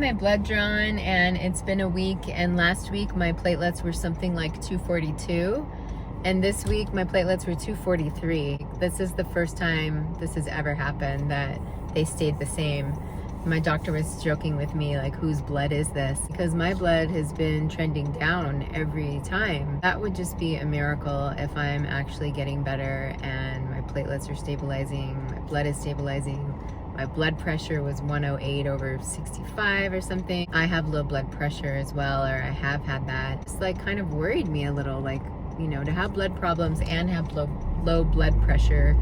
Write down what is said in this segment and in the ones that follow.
my blood drawn and it's been a week, and last week my platelets were something like 242 and this week my platelets were 243. This is the first time this has ever happened that they stayed the same. My doctor was joking with me like, whose blood is this? Because my blood has been trending down every time. That would just be a miracle if I'm actually getting better and my platelets are stabilizing, my blood is stabilizing. My blood pressure was 108 over 65 or something. I have low blood pressure as well, or I have had that. It's like kind of worried me a little, like, you know, to have blood problems and have low blood pressure.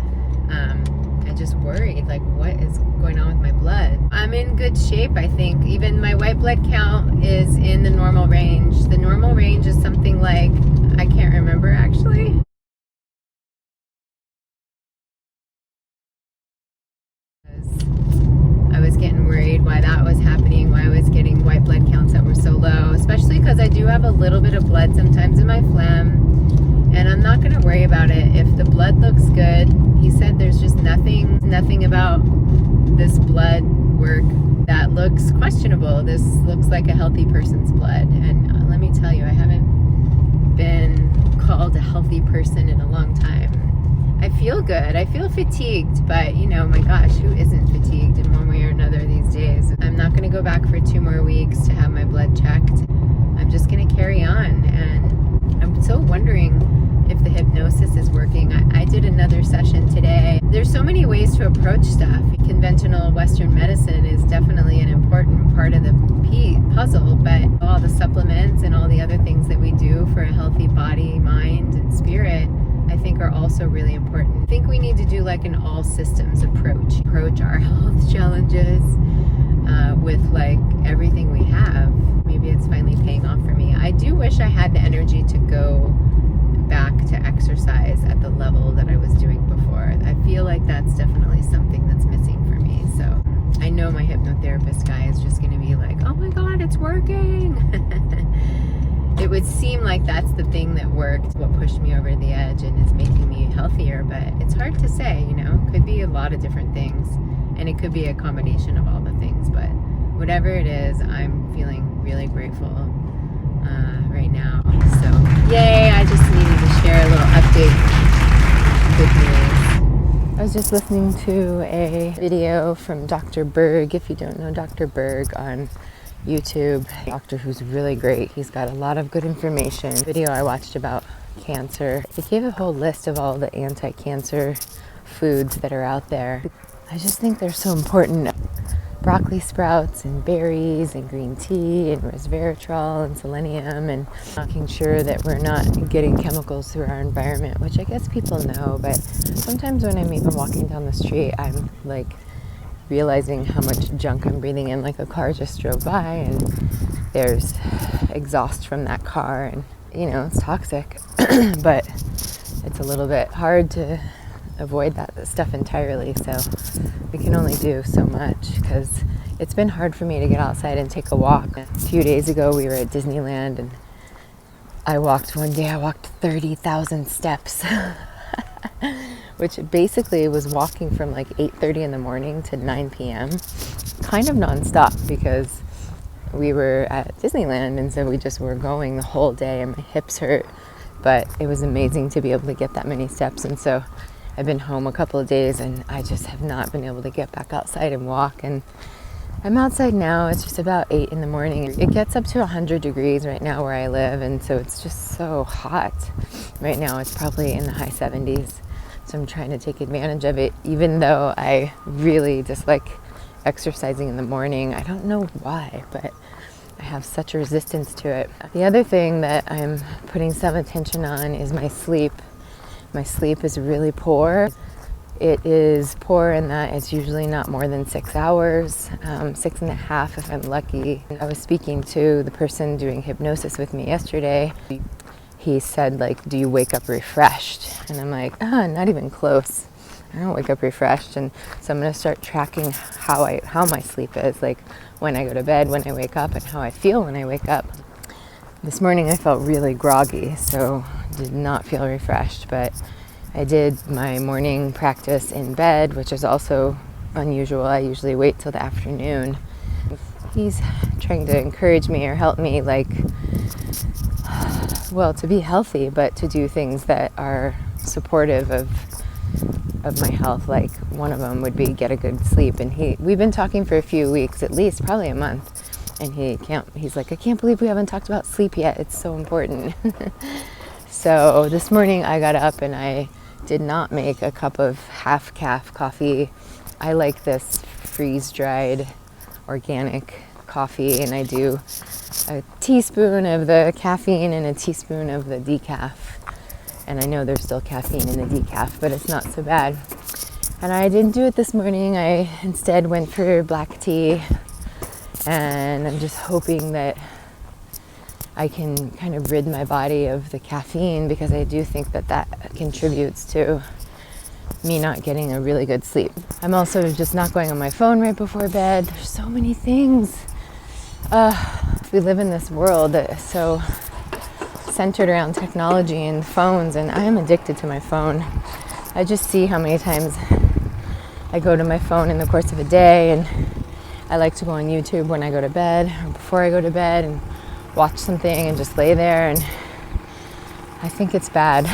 I just worried, like, what is going on with my blood? I'm in good shape, I think. Even my white blood count is in the normal range. The normal range is something like, I can't remember actually. I was getting worried why that was happening, why I was getting white blood counts that were so low, especially because I do have a little bit of blood sometimes in my phlegm, and I'm not going to worry about it. If the blood looks good, he said there's just nothing about this blood work that looks questionable. This looks like a healthy person's blood, and let me tell you, I haven't been called a healthy person in a long time. I feel good. I feel fatigued, but you know, my gosh, who isn't fatigued in one way or another these days? I'm not going to go back for 2 more weeks to have my blood checked. I'm just going to carry on, and I'm still wondering if the hypnosis is working. I did another session today. There's so many ways to approach stuff. Conventional Western medicine is definitely an important part of the puzzle, but all the supplements and all the other things that we do for a healthy body, mind, and spirit, I think are also really important. I think we need to do like an all systems approach our health challenges with like everything we have. Maybe it's finally paying off for me. I do wish I had the energy to go back to exercise at the level that I was doing before. I feel like that's definitely something that's missing for me. So I know my hypnotherapist guy is just going to be like, oh my God, it's working. It would seem like that's the thing that worked, what pushed me over the edge and is making me healthier, but it's hard to say, you know. Could be a lot of different things, and it could be a combination of all the things, but whatever it is, I'm feeling really grateful right now. So, yay, I just needed to share a little update. Good news. I was just listening to a video from Dr. Berg, if you don't know Dr. Berg, on YouTube. Doctor who's really great. He's got a lot of good information. Video I watched about cancer. He gave a whole list of all the anti-cancer foods that are out there. I just think they're so important. Broccoli sprouts and berries and green tea and resveratrol and selenium, and making sure that we're not getting chemicals through our environment, which I guess people know, but sometimes when I'm even walking down the street, I'm like realizing how much junk I'm breathing in. Like a car just drove by and there's exhaust from that car, and you know, it's toxic. But it's a little bit hard to avoid that stuff entirely, so we can only do so much, because it's been hard for me to get outside and take a walk. A few days ago we were at Disneyland, and I walked 30,000 steps which basically was walking from like 8:30 in the morning to 9 p.m. kind of nonstop, because we were at Disneyland, and so we just were going the whole day, and my hips hurt, but it was amazing to be able to get that many steps. And so I've been home a couple of days, and I just have not been able to get back outside and walk, and I'm outside now. It's just about 8 in the morning. It gets up to 100 degrees right now where I live, and so it's just so hot. Right now it's probably in the high 70s. So I'm trying to take advantage of it, even though I really dislike exercising in the morning. I don't know why, but I have such a resistance to it. The other thing that I'm putting some attention on is my sleep. My sleep is really poor. It is poor in that it's usually not more than 6 hours, 6.5 if I'm lucky. I was speaking to the person doing hypnosis with me yesterday. He said, like, do you wake up refreshed? And I'm like, not even close. I don't wake up refreshed. And so I'm going to start tracking how my sleep is, like when I go to bed, when I wake up, and how I feel when I wake up. This morning I felt really groggy, so did not feel refreshed, but I did my morning practice in bed, which is also unusual. I usually wait till the afternoon. he's trying to encourage me or help me, like, well, to be healthy, but to do things that are supportive of my health. Like, one of them would be get a good sleep. And we've been talking for a few weeks, at least, probably a month. And he's like, I can't believe we haven't talked about sleep yet. It's so important. So this morning I got up and I did not make a cup of half-calf coffee. I like this freeze-dried organic coffee, and I do a teaspoon of the caffeine and a teaspoon of the decaf. And I know there's still caffeine in the decaf, but it's not so bad. And I didn't do it this morning. I instead went for black tea, and I'm just hoping that I can kind of rid my body of the caffeine, because I do think that contributes to me not getting a really good sleep. I'm also just not going on my phone right before bed. There's so many things. We live in this world that is so centered around technology and phones, and I am addicted to my phone. I just see how many times I go to my phone in the course of a day, and I like to go on YouTube when I go to bed or before I go to bed and watch something and just lay there, and I think it's bad.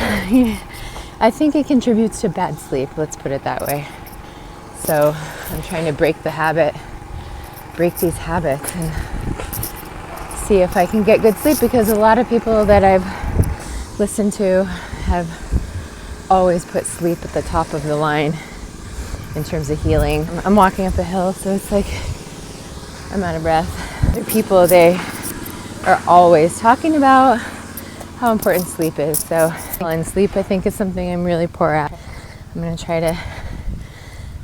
I think it contributes to bad sleep, let's put it that way. So I'm trying to break these habits and see if I can get good sleep, because a lot of people that I've listened to have always put sleep at the top of the line in terms of healing. I'm walking up a hill, so it's like I'm out of breath. There are people, they are always talking about how important sleep is. So, and sleep, I think, is something I'm really poor at. I'm going to try to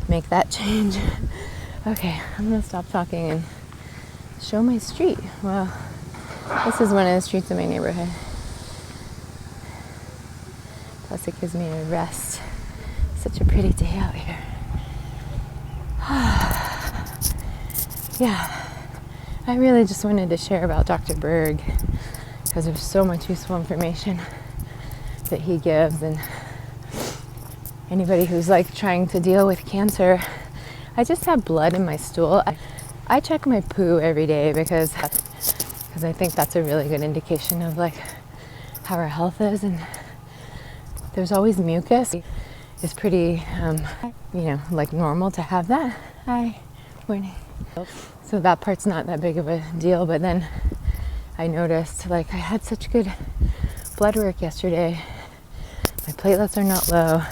make that change. Okay, I'm going to stop talking and show my street. Wow, this is one of the streets in my neighborhood. Plus, it gives me a rest. Such a pretty day out here. Yeah. I really just wanted to share about Dr. Berg, because there's so much useful information that he gives, and anybody who's like trying to deal with cancer. I just have blood in my stool. I check my poo every day because I think that's a really good indication of like how our health is, and there's always mucus. It's pretty, like normal to have that. Hi, morning. So that part's not that big of a deal, but then I noticed, like, I had such good blood work yesterday. My platelets are not low,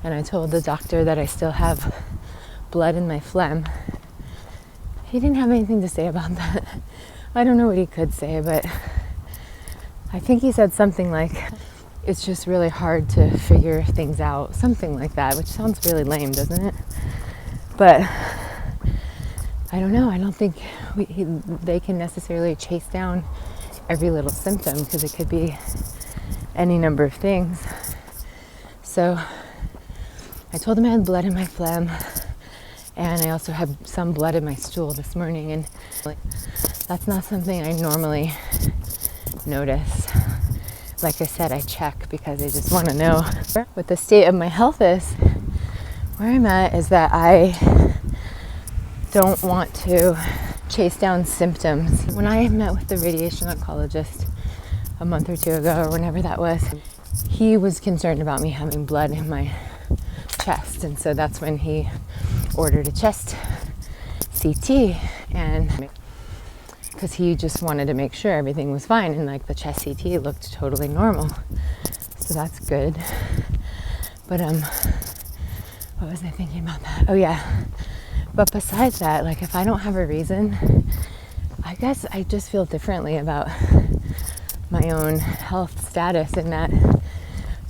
and I told the doctor that I still have blood in my phlegm. He didn't have anything to say about that. I don't know what he could say, but I think he said something like, it's just really hard to figure things out, something like that, which sounds really lame, doesn't it? But I don't know. I don't think they can necessarily chase down every little symptom, because it could be any number of things. So I told him I had blood in my phlegm, and I also had some blood in my stool this morning, and that's not something I normally notice. Like I said, I check because I just want to know what the state of my health is. Where I'm at is that I don't want to chase down symptoms. When I met with the radiation oncologist a month or two ago, or whenever that was, he was concerned about me having blood in my chest, and so that's when he ordered a chest CT, and because he just wanted to make sure everything was fine, and like the chest CT looked totally normal, so that's good. But what was I thinking about that? Oh yeah. But besides that, like, if I don't have a reason, I guess I just feel differently about my own health status, in that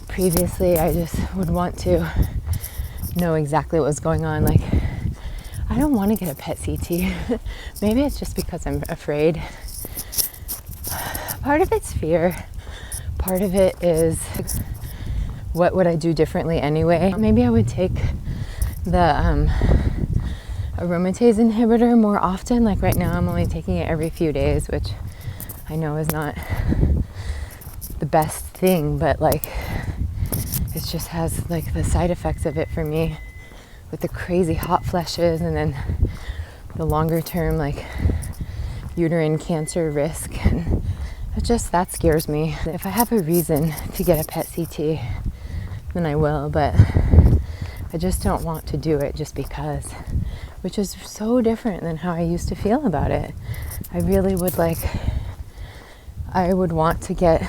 previously I just would want to know exactly what was going on. Like, I don't want to get a PET CT. Maybe it's just because I'm afraid. Part of it's fear. Part of it is, what would I do differently anyway? Maybe I would take the aromatase inhibitor more often. Like right now I'm only taking it every few days, which I know is not the best thing, but like it just has like the side effects of it for me, with the crazy hot flushes, and then the longer term like uterine cancer risk, and that scares me. If I have a reason to get a PET CT, then I will, but I just don't want to do it just because, which is so different than how I used to feel about it. I really would I would want to get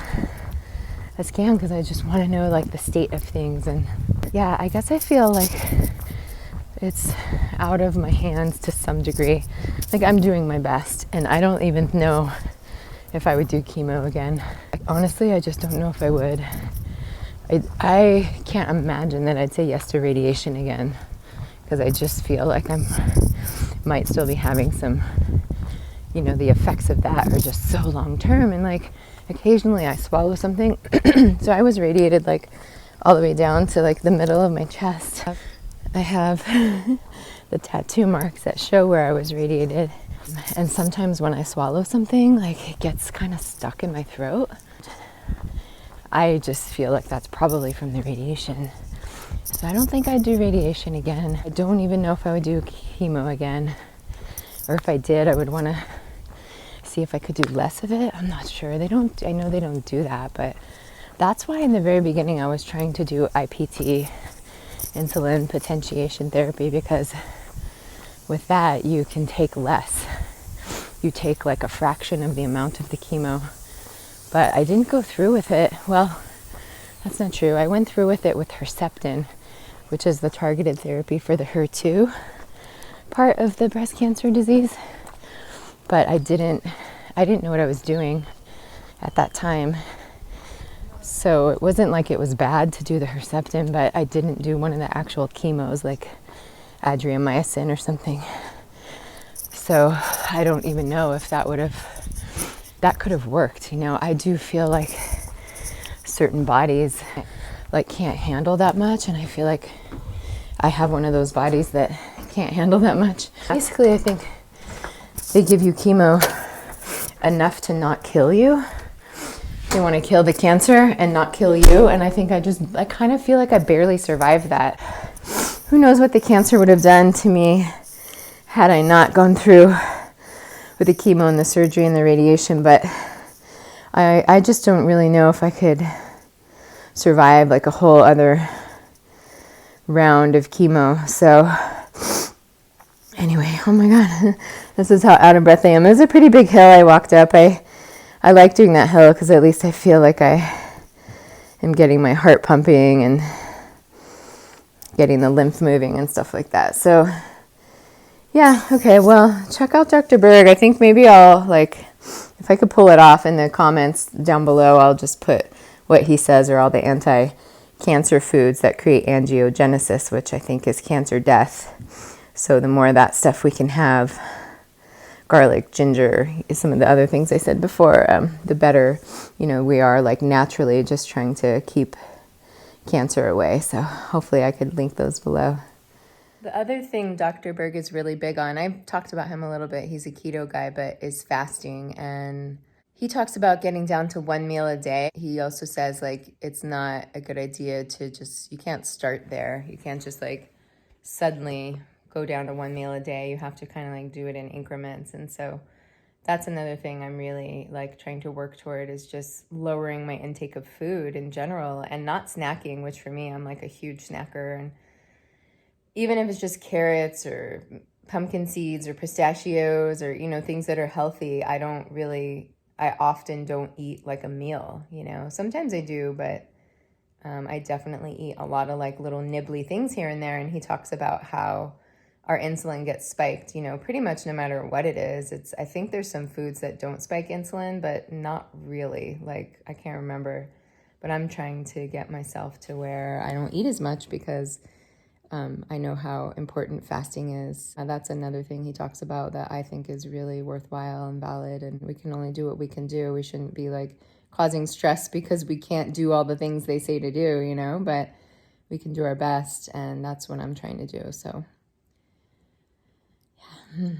a scan because I just want to know like the state of things. And yeah, I guess I feel like it's out of my hands to some degree. Like I'm doing my best, and I don't even know if I would do chemo again. Honestly, I just don't know if I would. I can't imagine that I'd say yes to radiation again, because I just feel like might still be having some, the effects of that are just so long term, and like occasionally I swallow something. So I was radiated like all the way down to like the middle of my chest. I have the tattoo marks that show where I was radiated, and sometimes when I swallow something, like it gets kind of stuck in my throat. I just feel like that's probably from the radiation. So I don't think I'd do radiation again. I don't even know if I would do chemo again. Or if I did, I would want to see if I could do less of it. I'm not sure. I know they don't do that, but that's why in the very beginning I was trying to do IPT, insulin potentiation therapy, because with that you can take less. You take like a fraction of the amount of the chemo. But I didn't go through with it. Well, that's not true. I went through with it with Herceptin, which is the targeted therapy for the HER2 part of the breast cancer disease. But I didn't know what I was doing at that time. So it wasn't like it was bad to do the Herceptin, but I didn't do one of the actual chemos like adriamycin or something. So I don't even know if that could have worked. I do feel like certain bodies like can't handle that much, and I feel like I have one of those bodies that can't handle that much. Basically, I think they give you chemo enough to not kill you. They want to kill the cancer and not kill you, and I think I kind of feel like I barely survived that. Who knows what the cancer would have done to me had I not gone through with the chemo and the surgery and the radiation, but I just don't really know if I could survive like a whole other round of chemo. So anyway, oh my God, this is how out of breath I am. It was a pretty big hill I walked up. I like doing that hill because at least I feel like I am getting my heart pumping and getting the lymph moving and stuff like that. So yeah, okay, well, check out Dr. Berg. I think maybe I'll, if I could pull it off in the comments down below, I'll just put what he says are all the anti-cancer foods that create angiogenesis, which I think is cancer death. So the more of that stuff we can have, garlic, ginger, some of the other things I said before, the better, we are naturally just trying to keep cancer away. So hopefully I could link those below. The other thing Dr. Berg is really big on, I've talked about him a little bit, he's a keto guy, but is fasting. And he talks about getting down to 1 meal a day. He also says it's not a good idea to you can't start there. You can't just suddenly go down to 1 meal a day. You have to kind of do it in increments. And so that's another thing I'm really trying to work toward, is just lowering my intake of food in general and not snacking, which for me, I'm a huge snacker. And even if it's just carrots or pumpkin seeds or pistachios or, things that are healthy, I often don't eat a meal, Sometimes I do, but I definitely eat a lot of little nibbly things here and there. And he talks about how our insulin gets spiked, pretty much no matter what it is. I think there's some foods that don't spike insulin, but not really. I can't remember, but I'm trying to get myself to where I don't eat as much because I know how important fasting is. That's another thing he talks about that I think is really worthwhile and valid, and we can only do what we can do. We shouldn't be causing stress because we can't do all the things they say to do, but we can do our best, and that's what I'm trying to do. So yeah.